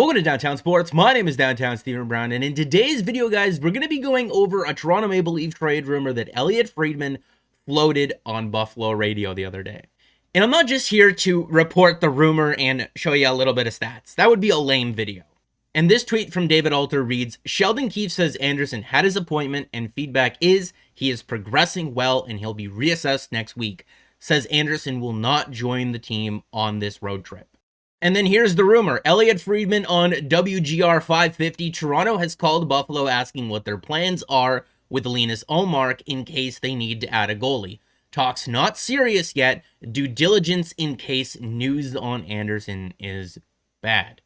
Welcome to Downtown Sports. My name is Downtown Steven Brown, and in today's video, guys, we're going to be going over a Toronto Maple Leaf trade rumor that Elliotte Friedman floated on Buffalo radio the other day. And I'm not just here to report the rumor and show you a little bit of stats. That would be a lame video. And this tweet from David Alter reads, Sheldon Keefe says Andersen had his appointment and feedback is he is progressing well and he'll be reassessed next week. Says Andersen will not join the team on this road trip. And then here's the rumor. Elliotte Friedman on WGR 550. Toronto has called Buffalo asking what their plans are with Linus Ullmark in case they need to add a goalie. Talks not serious yet. Due diligence in case news on Andersen is bad.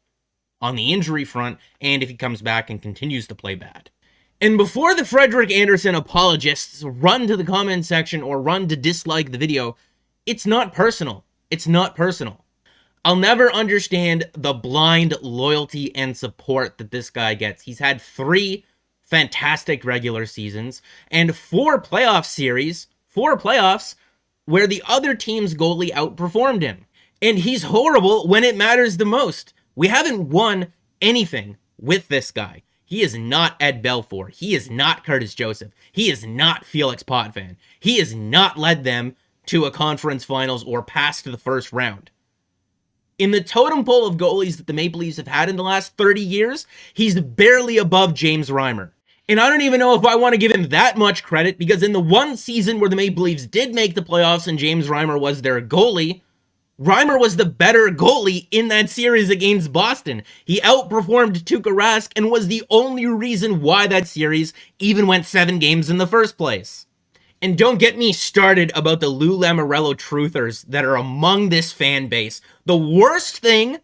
On the injury front, and if he comes back and continues to play bad. And before the Frederik Andersen apologists run to the comment section or run to dislike the video, it's not personal. It's not personal. I'll never understand the blind loyalty and support that this guy gets. He's had 3 fantastic regular seasons and 4 playoff series, 4 playoffs, where the other team's goalie outperformed him. And he's horrible when it matters the most. We haven't won anything with this guy. He is not Ed Belfour. He is not Curtis Joseph. He is not Felix Potvin. He has not led them to a conference finals or past the first round. In the totem pole of goalies that the Maple Leafs have had in the last 30 years, he's barely above James Reimer. And I don't even know if I want to give him that much credit, because in the one season where the Maple Leafs did make the playoffs and James Reimer was their goalie, Reimer was the better goalie in that series against Boston. He outperformed Tuukka Rask and was the only reason why that series even went 7 games in the first place. And don't get me started about the Lou Lamoriello truthers that are among this fan base. The worst thing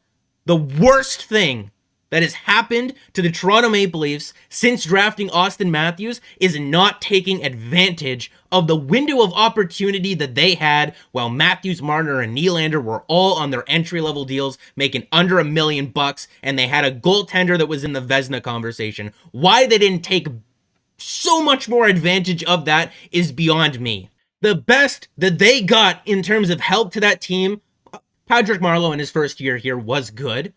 that has happened to the Toronto Maple Leafs since drafting Austin Matthews is not taking advantage of the window of opportunity that they had while Matthews, Marner, and Nylander were all on their entry-level deals making under $1 million, and they had a goaltender that was in the Vezina conversation. Why they didn't take so much more advantage of that is beyond me. The best that they got in terms of help to that team, Patrick Marleau in his first year here was good,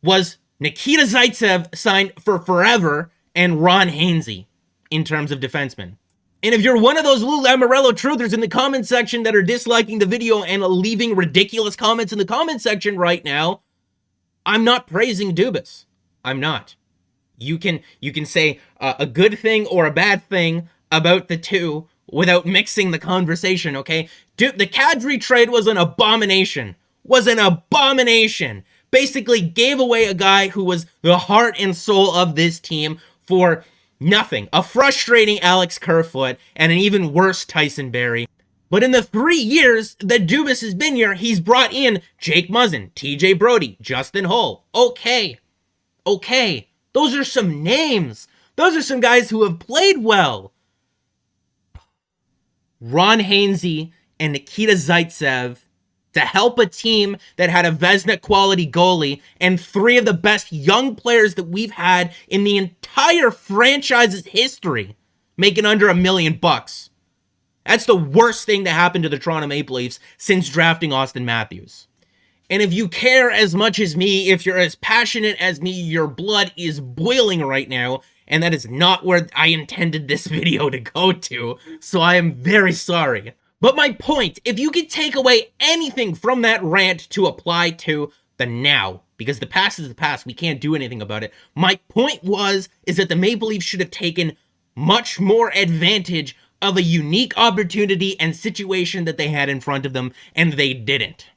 was Nikita Zaitsev signed for forever and Ron Hainsey in terms of defensemen. And if you're one of those Lou Lamoriello truthers in the comment section that are disliking the video and leaving ridiculous comments in the comment section right now, I'm not praising Dubas. I'm not. You can say a good thing or a bad thing about the two without mixing the conversation, okay? Dude, the Kadri trade was an abomination. Basically gave away a guy who was the heart and soul of this team for nothing. A frustrating Alex Kerfoot and an even worse Tyson Barrie. But in the 3 years that Dubas has been here, he's brought in Jake Muzzin, TJ Brody, Justin Hull. Okay. Those are some names. Those are some guys who have played well. Ron Hainsey and Nikita Zaitsev to help a team that had a Vezina quality goalie and 3 of the best young players that we've had in the entire franchise's history making under $1 million. That's the worst thing that happened to the Toronto Maple Leafs since drafting Austin Matthews. And if you care as much as me, if you're as passionate as me, your blood is boiling right now, and that is not where I intended this video to go to, so I am very sorry. But my point, if you could take away anything from that rant to apply to the now, because the past is the past, we can't do anything about it. My point is that the Maple Leafs should have taken much more advantage of a unique opportunity and situation that they had in front of them, and they didn't.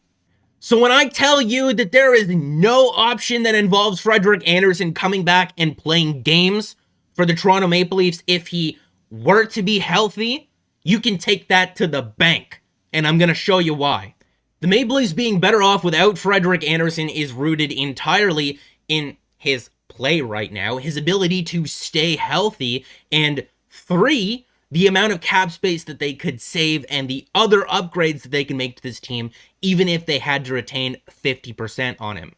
So when I tell you that there is no option that involves Frederik Andersen coming back and playing games for the Toronto Maple Leafs if he were to be healthy, you can take that to the bank. And I'm going to show you why. The Maple Leafs being better off without Frederik Andersen is rooted entirely in his play right now, his ability to stay healthy, and 3, the amount of cap space that they could save and the other upgrades that they can make to this team, even if they had to retain 50% on him.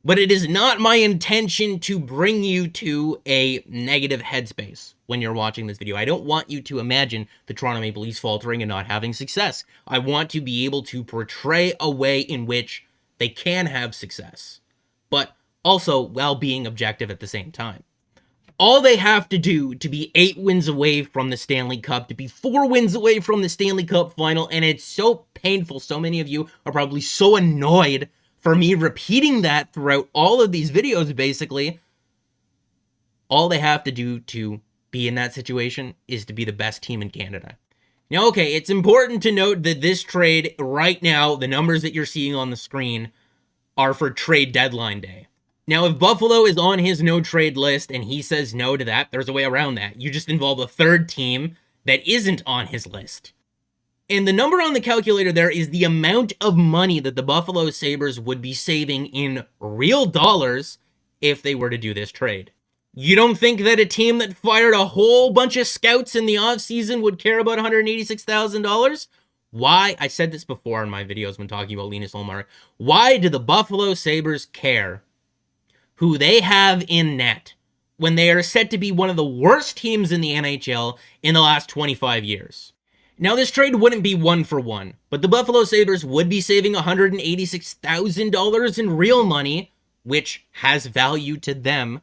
But it is not my intention to bring you to a negative headspace when you're watching this video. I don't want you to imagine the Toronto Maple Leafs faltering and not having success. I want to be able to portray a way in which they can have success. But also while being objective at the same time. All they have to do to be 8 wins away from the Stanley Cup, to be 4 wins away from the Stanley Cup final, and it's so painful. So many of you are probably so annoyed for me repeating that throughout all of these videos, basically. All they have to do to be in that situation is to be the best team in Canada. Now, okay, it's important to note that this trade right now, the numbers that you're seeing on the screen are for trade deadline day. Now, if Buffalo is on his no-trade list and he says no to that, there's a way around that. You just involve a third team that isn't on his list. And the number on the calculator there is the amount of money that the Buffalo Sabres would be saving in real dollars if they were to do this trade. You don't think that a team that fired a whole bunch of scouts in the offseason would care about $186,000? Why? I said this before in my videos when talking about Linus Ullmark. Why do the Buffalo Sabres care who they have in net when they are set to be one of the worst teams in the NHL in the last 25 years? Now, this trade wouldn't be 1-for-1, but the Buffalo Sabres would be saving $186,000 in real money, which has value to them,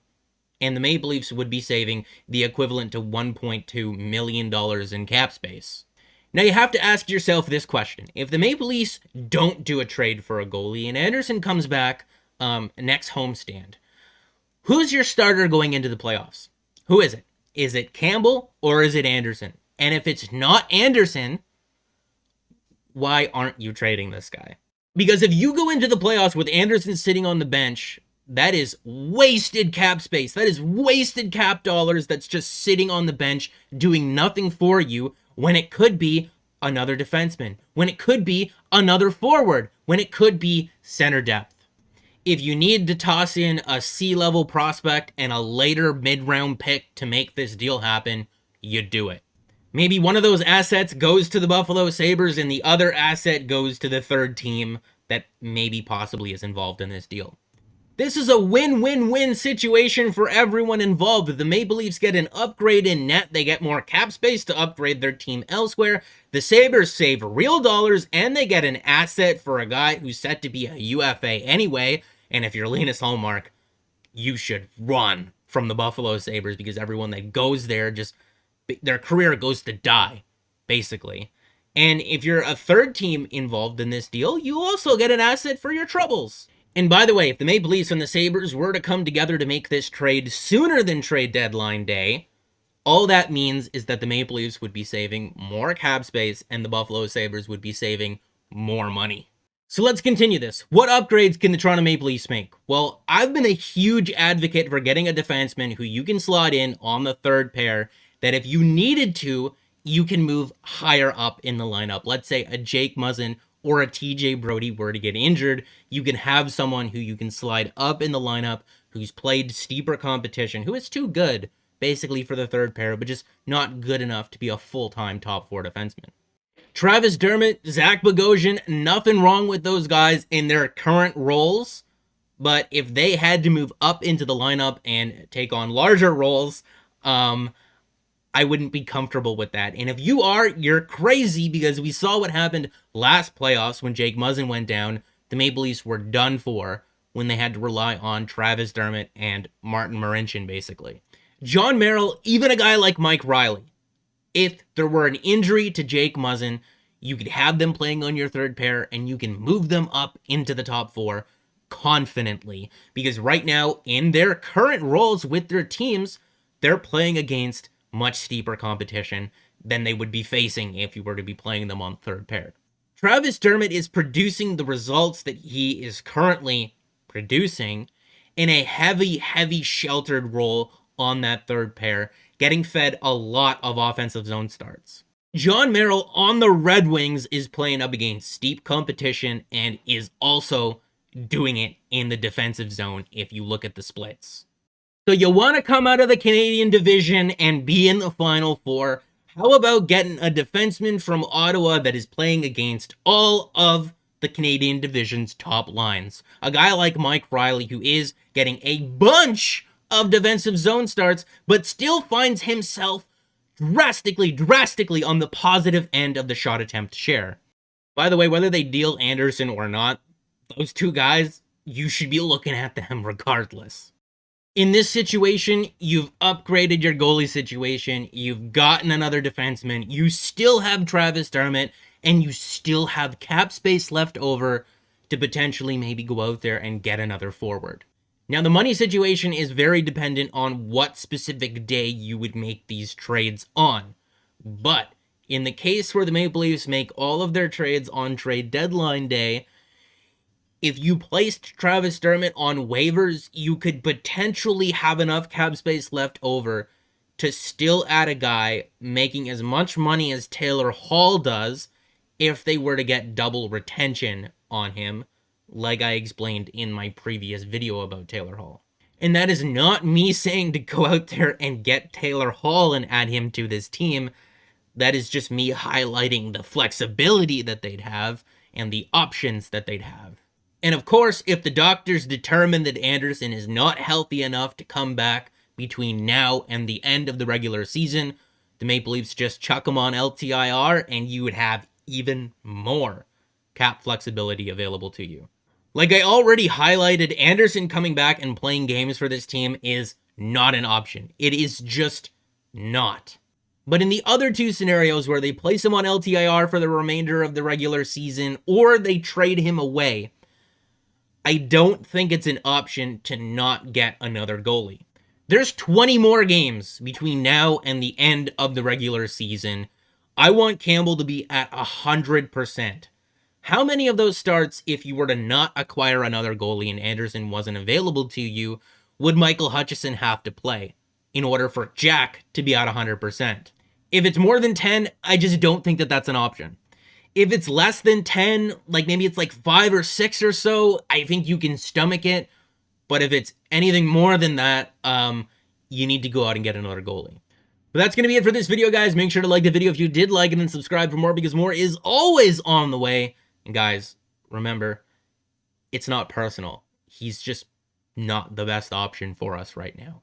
and the Maple Leafs would be saving the equivalent to $1.2 million in cap space. Now, you have to ask yourself this question. If the Maple Leafs don't do a trade for a goalie and Andersen comes back next homestand, who's your starter going into the playoffs? Who is it? Is it Campbell or is it Andersen? And if it's not Andersen, why aren't you trading this guy? Because if you go into the playoffs with Andersen sitting on the bench, that is wasted cap space. That is wasted cap dollars that's just sitting on the bench doing nothing for you when it could be another defenseman, when it could be another forward, when it could be center depth. If you need to toss in a C-level prospect and a later mid-round pick to make this deal happen, you do it. Maybe one of those assets goes to the Buffalo Sabres and the other asset goes to the third team that maybe possibly is involved in this deal. This is a win-win-win situation for everyone involved. If the Maple Leafs get an upgrade in net, they get more cap space to upgrade their team elsewhere. The Sabres save real dollars and they get an asset for a guy who's set to be a UFA anyway. And if you're Linus Ullmark, you should run from the Buffalo Sabres because everyone that goes there just their career goes to die, basically. And if you're a third team involved in this deal, you also get an asset for your troubles. And by the way, if the Maple Leafs and the Sabres were to come together to make this trade sooner than trade deadline day, all that means is that the Maple Leafs would be saving more cap space and the Buffalo Sabres would be saving more money. So let's continue this. What upgrades can the Toronto Maple Leafs make? Well, I've been a huge advocate for getting a defenseman who you can slot in on the third pair that if you needed to, you can move higher up in the lineup. Let's say a Jake Muzzin or a TJ Brodie were to get injured, you can have someone who you can slide up in the lineup, who's played steeper competition, who is too good, basically, for the third pair, but just not good enough to be a full-time top four defenseman. Travis Dermott, Zach Bogosian, nothing wrong with those guys in their current roles, but if they had to move up into the lineup and take on larger roles, I wouldn't be comfortable with that. And if you are, you're crazy because we saw what happened last playoffs when Jake Muzzin went down. The Maple Leafs were done for when they had to rely on Travis Dermott and Martin Marincin, basically. John Merrill, even a guy like Mike Riley, if there were an injury to Jake Muzzin, you could have them playing on your third pair and you can move them up into the top four confidently. Because right now, in their current roles with their teams, they're playing against much steeper competition than they would be facing if you were to be playing them on third pair. Travis Dermott is producing the results that he is currently producing in a heavy sheltered role on that third pair, getting fed a lot of offensive zone starts. John Merrill on the Red Wings is playing up against steep competition and is also doing it in the defensive zone if you look at the splits. So you want to come out of the Canadian division and be in the Final Four. How about getting a defenseman from Ottawa that is playing against all of the Canadian division's top lines? A guy like Mike Riley, who is getting a bunch of defensive zone starts, but still finds himself drastically on the positive end of the shot attempt share. By the way, whether they deal Andersen or not, those two guys, you should be looking at them regardless. In this situation, you've upgraded your goalie situation, you've gotten another defenseman, you still have Travis Dermott, and you still have cap space left over to potentially maybe go out there and get another forward. Now, the money situation is very dependent on what specific day you would make these trades on. But in the case where the Maple Leafs make all of their trades on trade deadline day, if you placed Travis Dermott on waivers, you could potentially have enough cap space left over to still add a guy making as much money as Taylor Hall does if they were to get double retention on him, like I explained in my previous video about Taylor Hall. And that is not me saying to go out there and get Taylor Hall and add him to this team. That is just me highlighting the flexibility that they'd have and the options that they'd have. And of course, if the doctors determine that Andersen is not healthy enough to come back between now and the end of the regular season, the Maple Leafs just chuck him on LTIR and you would have even more cap flexibility available to you. Like I already highlighted, Andersen coming back and playing games for this team is not an option. It is just not. But in the other two scenarios where they place him on LTIR for the remainder of the regular season or they trade him away, I don't think it's an option to not get another goalie. There's 20 more games between now and the end of the regular season. I want Campbell to be at 100%. How many of those starts, if you were to not acquire another goalie and Andersen wasn't available to you, would Michael Hutchison have to play in order for Jack to be at 100%? If it's more than 10, I just don't think that that's an option. If it's less than 10, like maybe it's like 5 or 6 or so, I think you can stomach it. But if it's anything more than that, you need to go out and get another goalie. But that's going to be it for this video, guys. Make sure to like the video if you did like it and subscribe for more because more is always on the way. And guys, remember, it's not personal. He's just not the best option for us right now.